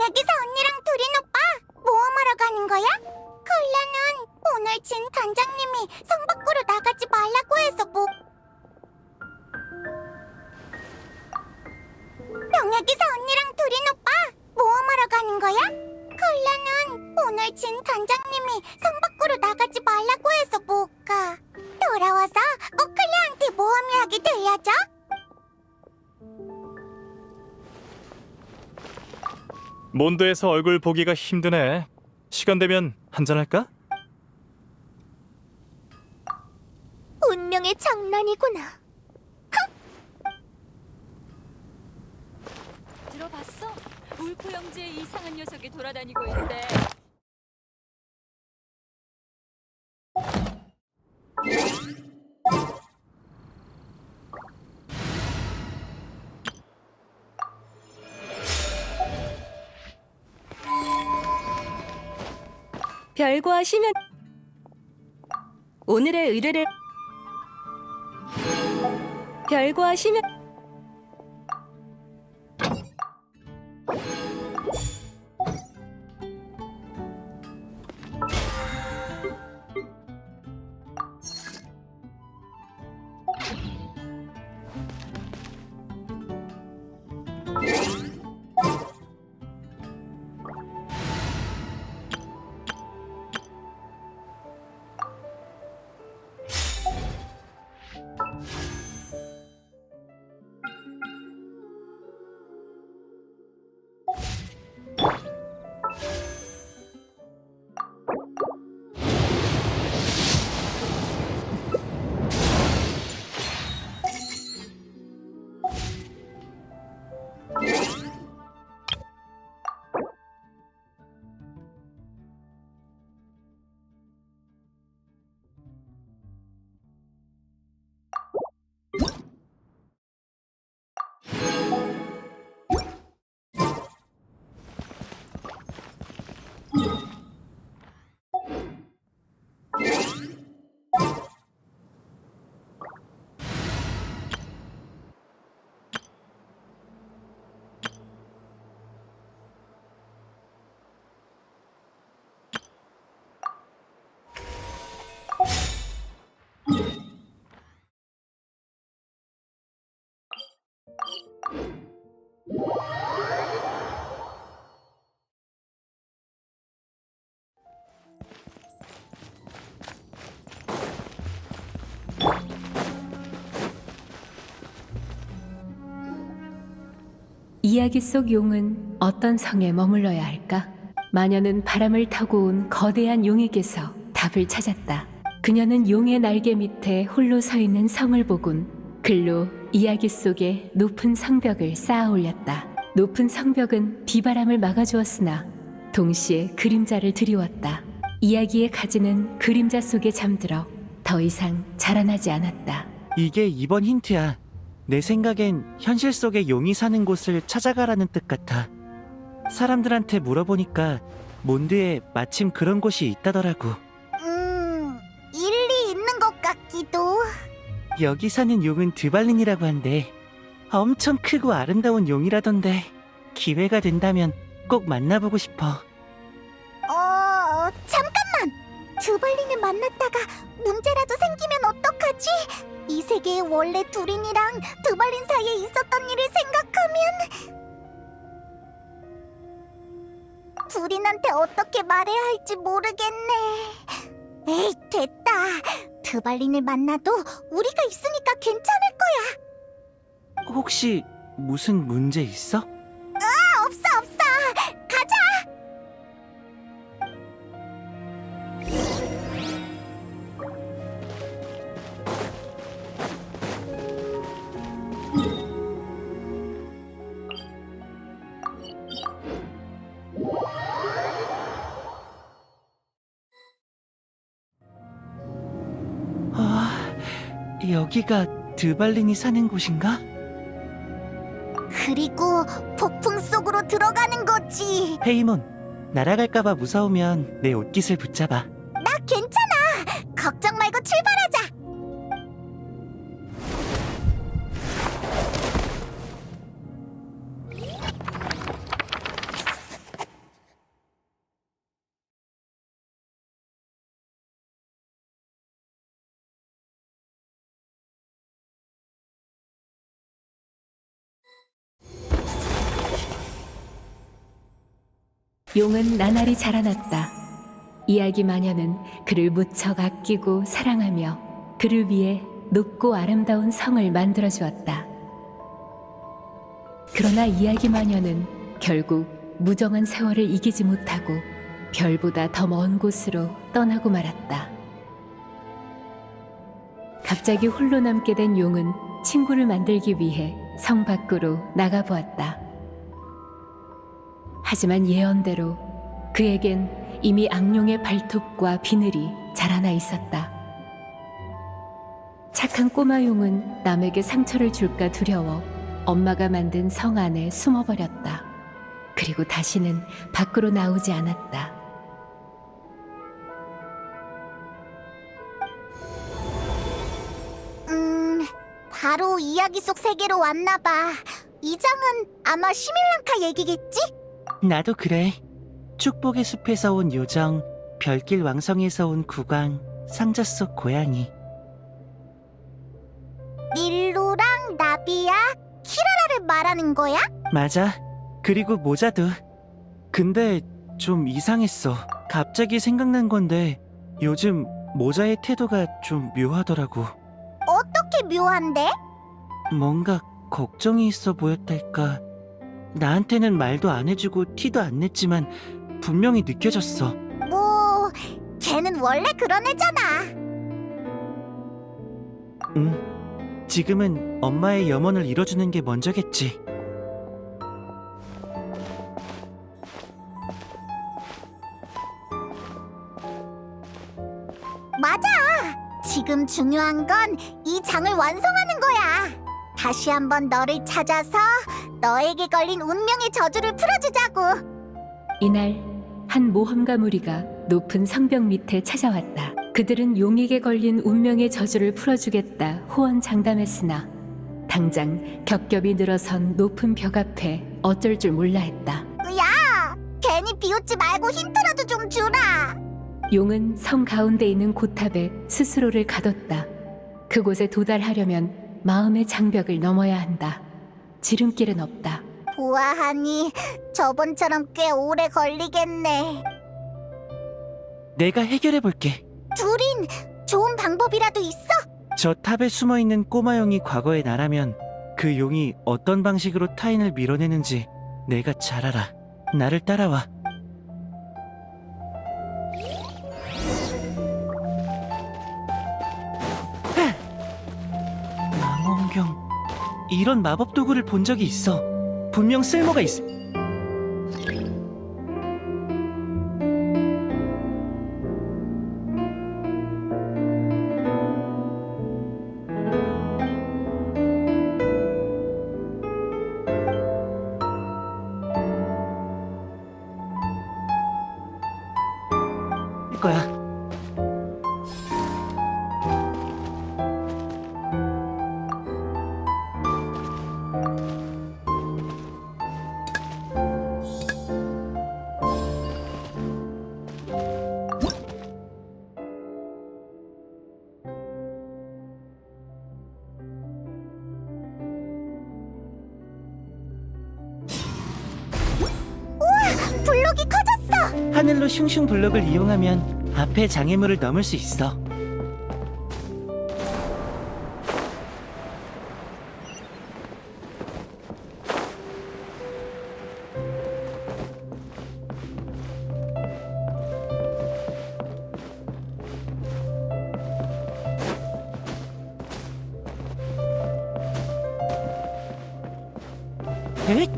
병약이사 언니랑 두린 오빠 모험하러 가는 거야? 콜라는 오늘 진 단장님이 성 밖으로 나가지 말라고 해서 병약이사 언니랑 두린 오빠 모험하러 가는 거야? 콜라는 오늘 진 단장님이 성 밖으로 나가지 말라고 해서 못 가. 돌아와서 꼭 클레한테 모험 이야기 들려줘. 몬드에서 얼굴 보기가 힘드네. 시간 되면 한잔할까? 운명의 장난이구나. 들어봤어? 울프 형제의 이상한 녀석이 돌아다니고 있대. 별거하시면 오늘의 의뢰를 별거하시면 이야기 속 용은 어떤 성에 머물러야 할까? 마녀는 바람을 타고 온 거대한 용에게서 답을 찾았다. 그녀는 용의 날개 밑에 홀로 서 있는 성을 보곤 글로 이야기 속에 높은 성벽을 쌓아 올렸다. 높은 성벽은 비바람을 막아주었으나 동시에 그림자를 들이웠다. 이야기의 가지는 그림자 속에 잠들어 더 이상 자라나지 않았다. 이게 이번 힌트야. 내 생각엔 현실 속의 용이 사는 곳을 찾아가라는 뜻 같아. 사람들한테 물어보니까 몬드에 마침 그런 곳이 있다더라고. 일리 있는 것 같기도. 여기 사는 용은 드발린이라고 한대. 엄청 크고 아름다운 용이라던데 기회가 된다면 꼭 만나보고 싶어. 잠깐만! 드발린을 만났다가 문제라도 생기면 어떡하지? 이 세계에 원래 두린이랑 드발린 사이에 있었던 일을 생각하면 두린한테 어떻게 말해야 할지 모르겠네. 에이, 됐다. 드발린을 만나도 우리가 있으니까 괜찮을 거야. 혹시 무슨 문제 있어? 없어. 가자! 여기가 드발린이 사는 곳인가? 그리고 폭풍 속으로 들어가는 거지. 페이몬, 날아갈까봐 무서우면 내 옷깃을 붙잡아. 나 괜찮아. 걱정 말고 출발하자. 용은 나날이 자라났다. 이야기 마녀는 그를 무척 아끼고 사랑하며 그를 위해 높고 아름다운 성을 만들어 주었다. 그러나 이야기 마녀는 결국 무정한 세월을 이기지 못하고 별보다 더 먼 곳으로 떠나고 말았다. 갑자기 홀로 남게 된 용은 친구를 만들기 위해 성 밖으로 나가보았다. 하지만 예언대로 그에겐 이미 악룡의 발톱과 비늘이 자라나 있었다. 착한 꼬마 용은 남에게 상처를 줄까 두려워 엄마가 만든 성 안에 숨어버렸다. 그리고 다시는 밖으로 나오지 않았다. 바로 이야기 속 세계로 왔나봐. 이 장은 아마 시밀랑카 얘기겠지? 나도 그래. 축복의 숲에서 온 요정, 별길 왕성에서 온 국왕, 상자 속 고양이. 닐루랑 나비야, 키라라를 말하는 거야? 맞아. 그리고 모자도. 근데 좀 이상했어. 갑자기 생각난 건데 요즘 모자의 태도가 좀 묘하더라고. 어떻게 묘한데? 뭔가 걱정이 있어 보였달까. 나한테는 말도 안 해주고 티도 안 냈지만 분명히 느껴졌어. 뭐, 걔는 원래 그런 애잖아. 응. 지금은 엄마의 염원을 이뤄주는 게 먼저겠지. 맞아. 지금 중요한 건 이 장을 완성하는 거야. 다시 한번 너를 찾아서 너에게 걸린 운명의 저주를 풀어주자고. 이날 한 모험가 무리가 높은 성벽 밑에 찾아왔다. 그들은 용에게 걸린 운명의 저주를 풀어주겠다 호언장담했으나 당장 겹겹이 늘어선 높은 벽 앞에 어쩔 줄 몰라 했다. 야, 괜히 비웃지 말고 힌트라도 좀 주라. 용은 성 가운데 있는 고탑에 스스로를 가뒀다. 그곳에 도달하려면 마음의 장벽을 넘어야 한다. 지름길은 없다. 보아하니 저번처럼 꽤 오래 걸리겠네. 내가 해결해 볼게. 둘인 좋은 방법이라도 있어? 저 탑에 숨어 있는 꼬마 용이 과거의 나라면 그 용이 어떤 방식으로 타인을 밀어내는지 내가 잘 알아. 나를 따라와. 망원경. 이런 마법 도구를 본 적이 있어. 분명 쓸모가 있어. 거야. 블록이 커졌어. 하늘로 슝슝 블록을 이용하면 앞에 장애물을 넘을 수 있어. 에잇!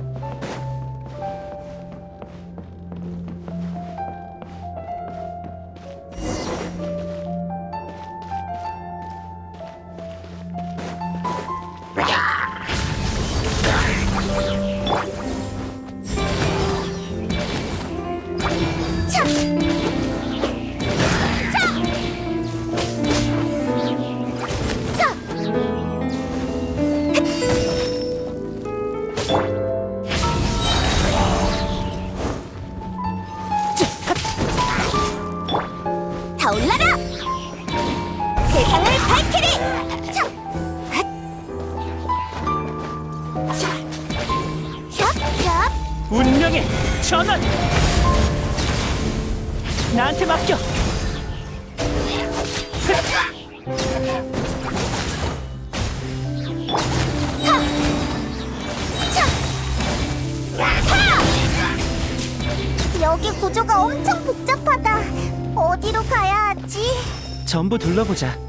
타올라라! 세상을 밝히리! 차! 핫! 차! 협! 협! 운명의 전환! 나한테 맡겨. 여기 구조가 엄청 복잡하다. 어디로 가야 하지? 전부 둘러보자.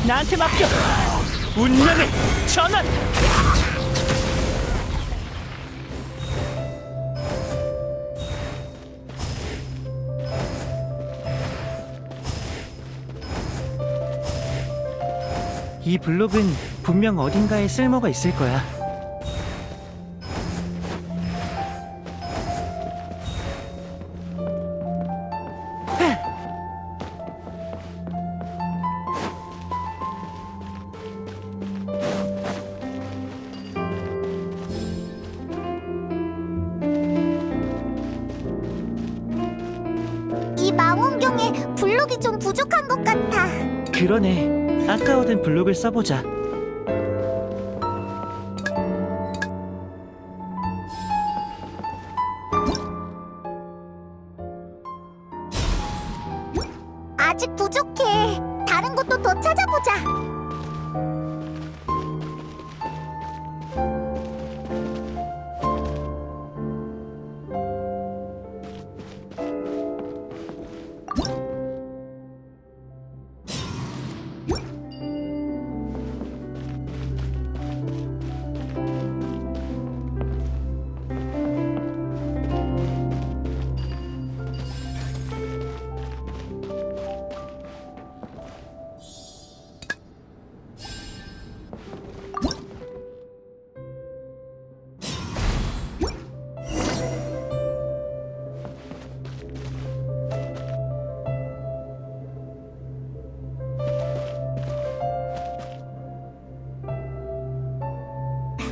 나한테 맡겨. 운명의 전환. 이 블록은 분명 어딘가에 쓸모가 있을 거야. 이 망원경에 블록이 좀 부족한 것 같아. 그러네. 아까 얻은 블록을 써보자. 아직 부족해. 다른 것도 더 찾아보자.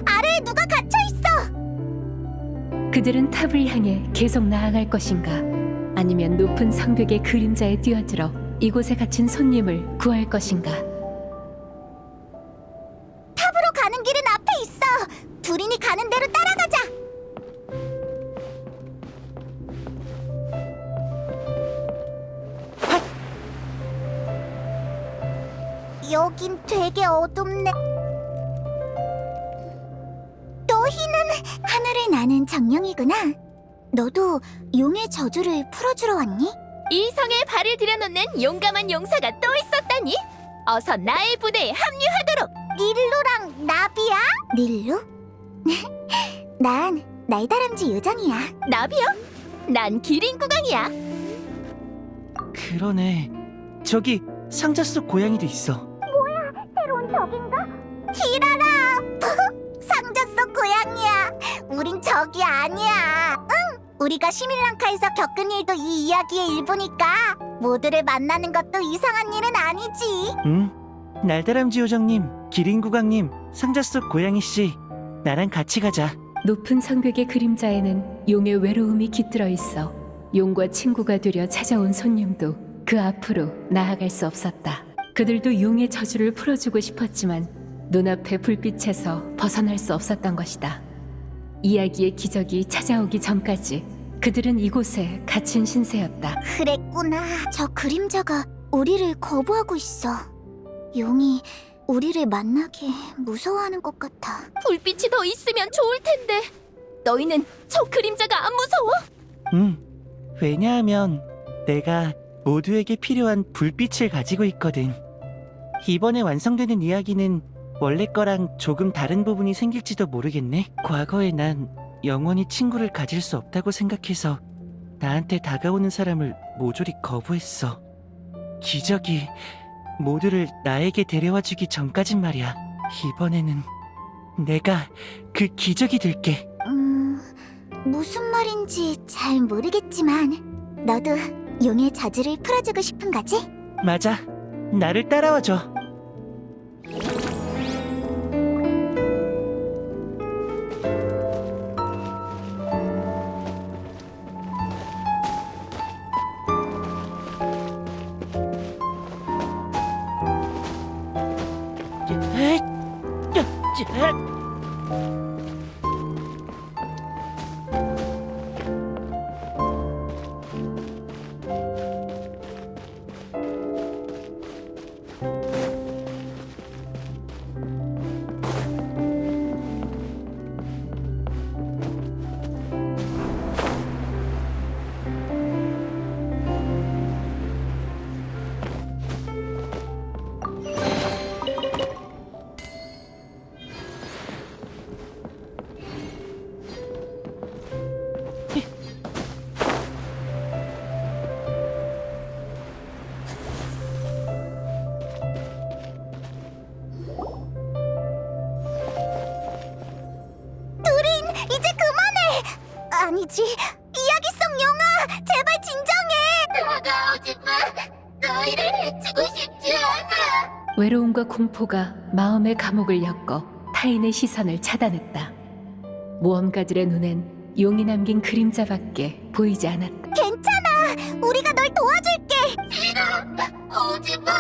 아래에 누가 갇혀 있어. 그들은 탑을 향해 계속 나아갈 것인가? 아니면 높은 성벽의 그림자에 뛰어들어 이곳에 갇힌 손님을 구할 것인가? 탑으로 가는 길은 앞에 있어. 두린이 가는 대로 따라가자. 여긴 되게 어둡네. 너희는 하늘을 나는 정령이구나. 너도 용의 저주를 풀어주러 왔니? 이 성에 발을 들여놓는 용감한 용사가 또 있었다니. 어서 나의 부대에 합류하도록. 닐루랑 나비야? 닐루? 난 날다람쥐 요정이야. 나비요? 난 기린구강이야. 그러네. 저기 상자 속 고양이도 있어. 새로운 적인가? 히라라! 상자 속 고양이야. 우린 적이 아니야. 응! 우리가 시밀랑카에서 겪은 일도 이 이야기의 일부니까 모두를 만나는 것도 이상한 일은 아니지. 응? 날다람쥐 요정님, 기린구강님, 상자 속 고양이씨, 나랑 같이 가자. 높은 성벽의 그림자에는 용의 외로움이 깃들어 있어 용과 친구가 되려 찾아온 손님도 그 앞으로 나아갈 수 없었다. 그들도 용의 저주를 풀어주고 싶었지만 눈앞의 불빛에서 벗어날 수 없었던 것이다. 이야기의 기적이 찾아오기 전까지 그들은 이곳에 갇힌 신세였다. 그랬구나. 저 그림자가 우리를 거부하고 있어. 용이 우리를 만나기 무서워하는 것 같아. 불빛이 더 있으면 좋을 텐데. 너희는 저 그림자가 안 무서워? 왜냐하면 내가 모두에게 필요한 불빛을 가지고 있거든. 이번에 완성되는 이야기는 원래 거랑 조금 다른 부분이 생길지도 모르겠네. 과거에 난 영원히 친구를 가질 수 없다고 생각해서 나한테 다가오는 사람을 모조리 거부했어. 기적이 모두를 나에게 데려와주기 전까진 말이야. 이번에는 내가 그 기적이 될게. 무슨 말인지 잘 모르겠지만 너도 용의 저주를 풀어주고 싶은 거지? 맞아. 나를 따라와줘. 이제 그만해! 아니지, 이야기 속 용아! 제발 진정해! 다가오지 마! 너희를 해치고 싶지 않아! 외로움과 공포가 마음의 감옥을 엮어 타인의 시선을 차단했다. 모험가들의 눈엔 용이 남긴 그림자밖에 보이지 않았다. 괜찮아! 우리가 널 도와줄게! 싫어! 오지 마!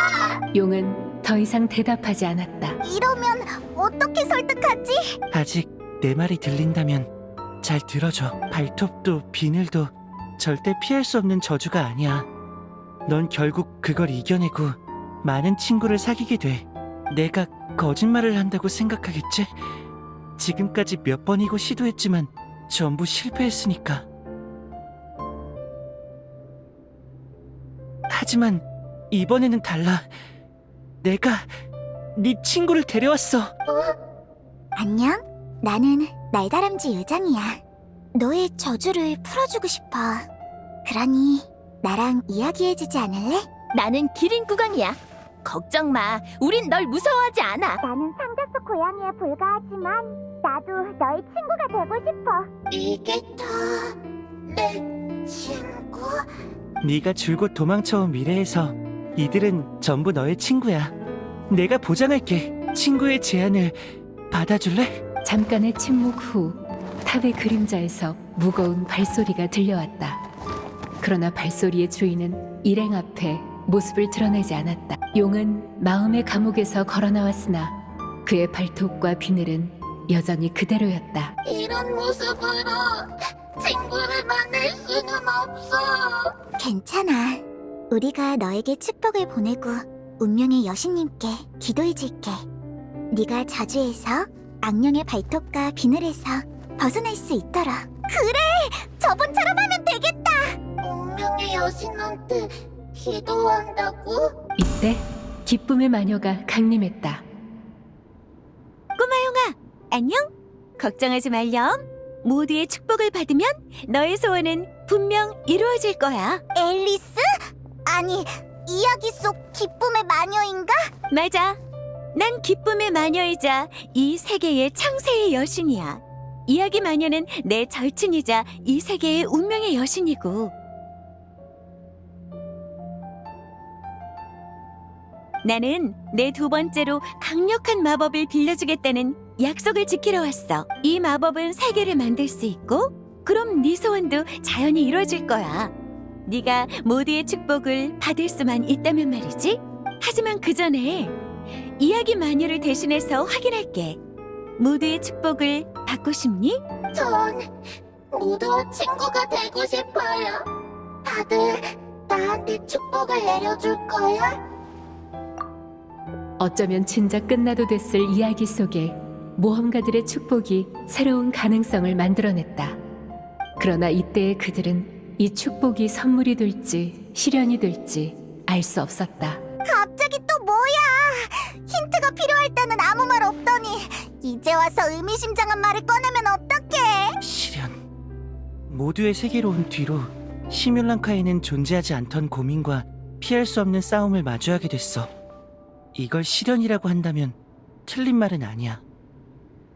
용은 더 이상 대답하지 않았다. 이러면 어떻게 설득하지? 아직 내 말이 들린다면 잘 들어줘. 발톱도 비늘도 절대 피할 수 없는 저주가 아니야. 넌 결국 그걸 이겨내고 많은 친구를 사귀게 돼. 내가 거짓말을 한다고 생각하겠지? 지금까지 몇 번이고 시도했지만 전부 실패했으니까. 하지만 이번에는 달라. 내가 네 친구를 데려왔어. 안녕? 나는 날다람쥐 요정이야. 너의 저주를 풀어주고 싶어. 그러니 나랑 이야기해주지 않을래? 나는 기린 구강이야. 걱정 마. 우린 널 무서워하지 않아. 나는 상자 속 고양이에 불과하지만 나도 너의 친구가 되고 싶어. 이게 다 내 친구? 네가 줄곧 도망쳐온 미래에서 이들은 전부 너의 친구야. 내가 보장할게. 친구의 제안을 받아줄래? 잠깐의 침묵 후 탑의 그림자에서 무거운 발소리가 들려왔다. 그러나 발소리의 주인은 일행 앞에 모습을 드러내지 않았다. 용은 마음의 감옥에서 걸어 나왔으나 그의 발톱과 비늘은 여전히 그대로였다. 이런 모습으로 친구를 만날 수는 없어. 괜찮아. 우리가 너에게 축복을 보내고 운명의 여신님께 기도해줄게. 네가 저주에서 악령의 발톱과 비늘에서 벗어날 수 있도록. 그래! 저번처럼 하면 되겠다! 운명의 여신한테 기도한다고? 이때 기쁨의 마녀가 강림했다. 안녕? 걱정하지 말렴. 모두의 축복을 받으면 너의 소원은 분명 이루어질 거야. 앨리스? 아니, 이야기 속 기쁨의 마녀인가? 맞아. 난 기쁨의 마녀이자 이 세계의 창세의 여신이야. 이야기 마녀는 내 절친이자 이 세계의 운명의 여신이고. 나는 내 두 번째로 강력한 마법을 빌려주겠다는 약속을 지키러 왔어. 이 마법은 세계를 만들 수 있고, 그럼 네 소원도 자연히 이루어질 거야. 네가 모두의 축복을 받을 수만 있다면 말이지. 하지만 그 전에 이야기 마녀를 대신해서 확인할게. 모두의 축복을 받고 싶니? 전 모두와 친구가 되고 싶어요. 다들 나한테 축복을 내려줄 거야? 어쩌면 진작 끝나도 됐을 이야기 속에 모험가들의 축복이 새로운 가능성을 만들어냈다. 그러나 이때의 그들은 이 축복이 선물이 될지 시련이 될지 알 수 없었다. 갑자기 또 뭐야? 힌트가 필요할 때는 아무 말 없더니 이제 와서 의미심장한 말을 꺼내면 어떡해? 시련. 모두의 세계로 온 뒤로 시뮬랑카에는 존재하지 않던 고민과 피할 수 없는 싸움을 마주하게 됐어. 이걸 시련이라고 한다면 틀린 말은 아니야.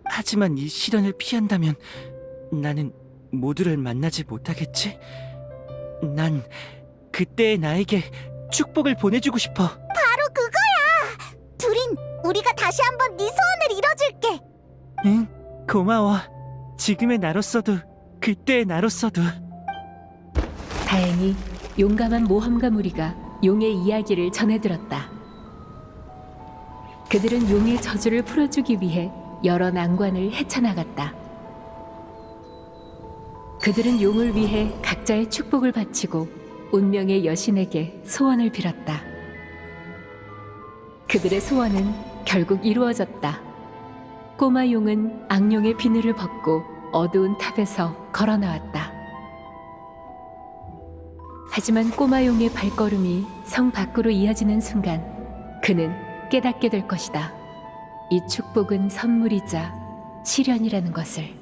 하지만 이 시련을 피한다면 나는 모두를 만나지 못하겠지? 난 그때의 나에게 축복을 보내주고 싶어. 바로 그거야. 두린, 우리가 다시 한번 네 소원을 이뤄줄게. 응, 고마워. 지금의 나로서도 그때의 나로서도. 다행히 용감한 모험가 무리가 용의 이야기를 전해들었다. 그들은 용의 저주를 풀어주기 위해 여러 난관을 헤쳐나갔다. 그들은 용을 위해 각자의 축복을 바치고 운명의 여신에게 소원을 빌었다. 그들의 소원은 결국 이루어졌다. 꼬마 용은 악령의 비늘을 벗고 어두운 탑에서 걸어 나왔다. 하지만 꼬마 용의 발걸음이 성 밖으로 이어지는 순간 그는 깨닫게 될 것이다. 이 축복은 선물이자 시련이라는 것을.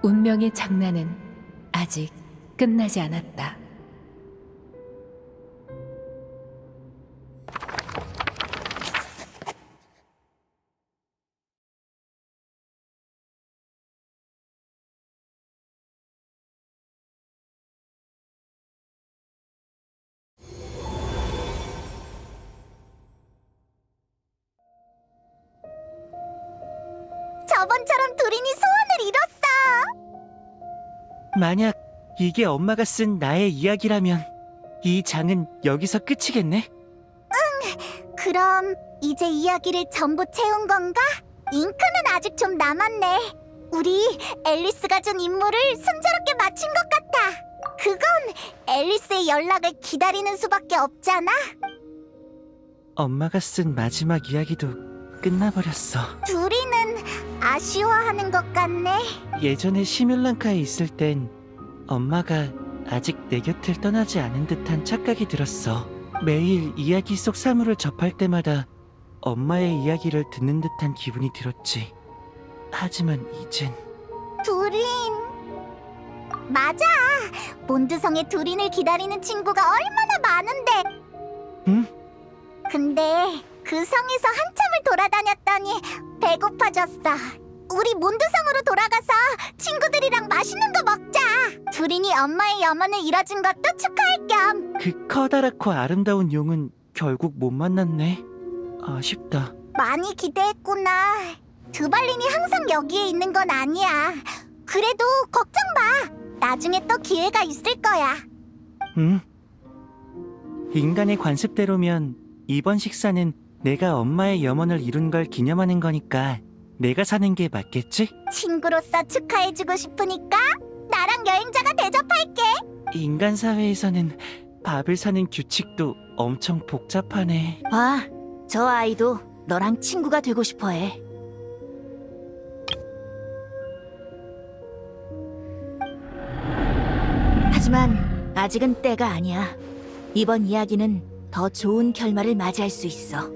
운명의 장난은 아직 끝나지 않았다. 저번처럼 두린이 소원을 이뤘어. 만약 이게 엄마가 쓴 나의 이야기라면 이 장은 여기서 끝이겠네? 그럼 이제 이야기를 전부 채운 건가? 잉크는 아직 좀 남았네. 우리 앨리스가 준 임무를 순조롭게 마친 것 같아. 그건 앨리스의 연락을 기다리는 수밖에 없잖아. 엄마가 쓴 마지막 이야기도 끝나버렸어. 두리는 아쉬워하는 것 같네. 예전에 시뮬랑카에 있을 땐 엄마가 아직 내 곁을 떠나지 않은 듯한 착각이 들었어. 매일 이야기 속 사물을 접할 때마다 엄마의 이야기를 듣는 듯한 기분이 들었지. 하지만 이젠 두린. 맞아. 몬드성에 두린을 기다리는 친구가 얼마나 많은데. 응? 근데 그 성에서 한참을 돌아다녔더니 배고파졌어. 우리 몬드성으로 돌아가서 친구들이랑 맛있는 거 먹자. 두린이 엄마의 염원을 이뤄준 것도 축하할 겸. 그 커다랗고 아름다운 용은 결국 못 만났네. 아쉽다. 많이 기대했구나. 드발린이 항상 여기에 있는 건 아니야. 그래도 걱정 마. 나중에 또 기회가 있을 거야. 응? 인간의 관습대로면 이번 식사는 내가 엄마의 염원을 이룬 걸 기념하는 거니까 내가 사는 게 맞겠지? 친구로서 축하해주고 싶으니까 나랑 여행자가 대접할게. 인간 사회에서는 밥을 사는 규칙도 엄청 복잡하네. 와, 저 아이도 너랑 친구가 되고 싶어해. 하지만 아직은 때가 아니야. 이번 이야기는 더 좋은 결말을 맞이할 수 있어.